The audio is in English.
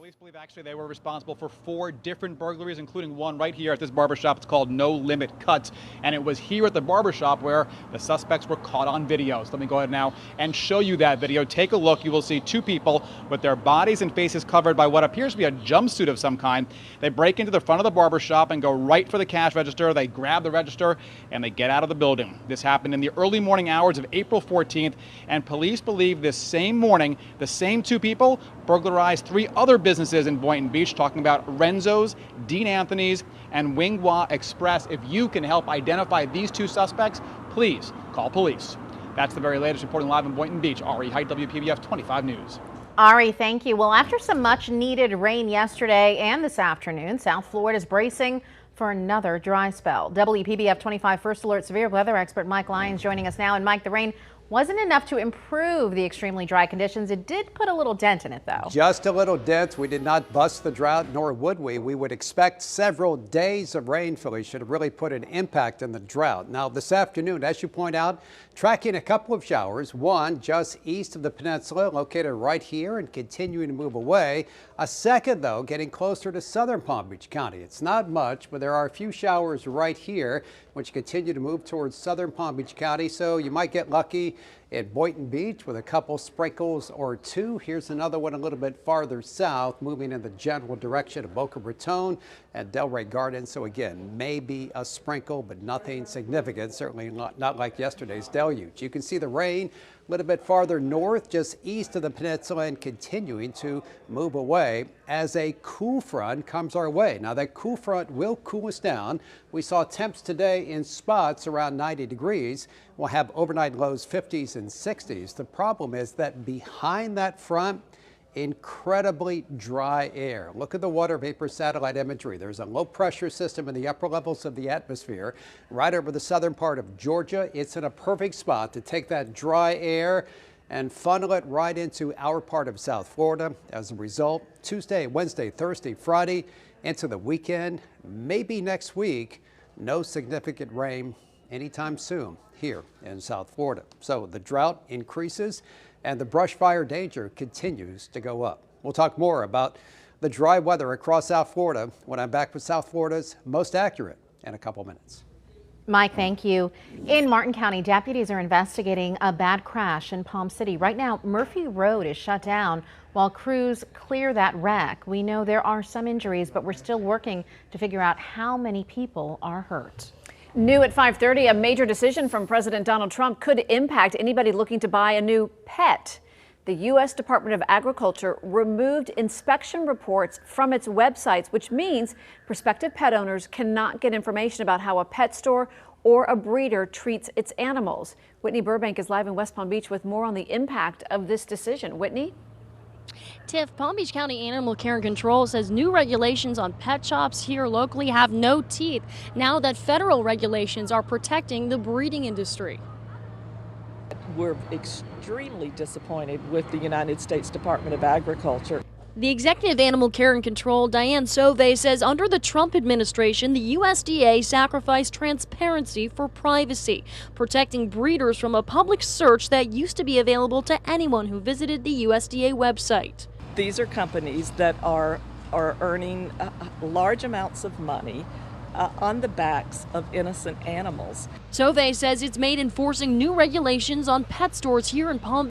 Police believe actually they were responsible for 4 different burglaries, including one right here at this barbershop. It's called No Limit Cuts, and it was here at the barbershop where the suspects were caught on video. So let me go ahead now and show you that video. Take a look. You will see 2 people with their bodies and faces covered by what appears to be a jumpsuit of some kind. They break into the front of the barbershop and go right for the cash register. They grab the register and they get out of the building. This happened in the early morning hours of April 14th, and police believe this same morning the same 2 people burglarized 3 other businesses in Boynton Beach, talking about Renzo's, Dean Anthony's, and Wing Wah Express. If you can help identify these 2 suspects, please call police. That's the very latest. Reporting live in Boynton Beach, Ari Height, WPBF 25 News. Ari, thank you. Well, after some much needed rain yesterday and this afternoon, South Florida is bracing for another dry spell. WPBF 25 First Alert severe weather expert Mike Lyons joining us now. And Mike, the rain wasn't enough to improve the extremely dry conditions. It did put a little dent in it, though. Just a little dent. We did not bust the drought, nor would we. We would expect several days of rain, Felicia, to really put an impact in the drought. Now, this afternoon, as you point out, tracking a couple of showers, one just east of the peninsula, located right here and continuing to move away. A second, though, getting closer to southern Palm Beach County. It's not much, but there are a few showers right here, which continue to move towards southern Palm Beach County. So you might get lucky at Boynton Beach with a couple sprinkles or 2. Here's another one a little bit farther south, moving in the general direction of Boca Raton and Delray Gardens. So again, maybe a sprinkle, but nothing significant, certainly not like yesterday's deluge. You can see the rain a little bit farther north, just east of the peninsula, and continuing to move away as a cool front comes our way. Now, that cool front will cool us down. We saw temps today in spots around 90 degrees. We'll have overnight lows 50s and 60s. The problem is that behind that front, incredibly dry air. Look at the water vapor satellite imagery. There's a low pressure system in the upper levels of the atmosphere right over the southern part of Georgia. It's in a perfect spot to take that dry air and funnel it right into our part of South Florida. As a result, Tuesday, Wednesday, Thursday, Friday, into the weekend, maybe next week, no significant rain anytime soon here in South Florida. So the drought increases and the brush fire danger continues to go up. We'll talk more about the dry weather across South Florida when I'm back with South Florida's Most Accurate in a couple minutes. Mike, thank you. In Martin County, deputies are investigating a bad crash in Palm City. Right now, Murphy Road is shut down while crews clear that wreck. We know there are some injuries, but we're still working to figure out how many people are hurt. New at 5:30, a major decision from President Donald Trump could impact anybody looking to buy a new pet. The U.S. Department of Agriculture removed inspection reports from its websites, which means prospective pet owners cannot get information about how a pet store or a breeder treats its animals. Whitney Burbank is live in West Palm Beach with more on the impact of this decision. Whitney? Tiff, Palm Beach County Animal Care and Control says new regulations on pet shops here locally have no teeth now that federal regulations are protecting the breeding industry. We're extremely disappointed with the United States Department of Agriculture. The executive animal care and control, Diane Sauvé, says under the Trump administration, the USDA sacrificed transparency for privacy, protecting breeders from a public search that used to be available to anyone who visited the USDA website. These are companies that are earning large amounts of money on the backs of innocent animals. Sauvé says it's made enforcing new regulations on pet stores here in Palm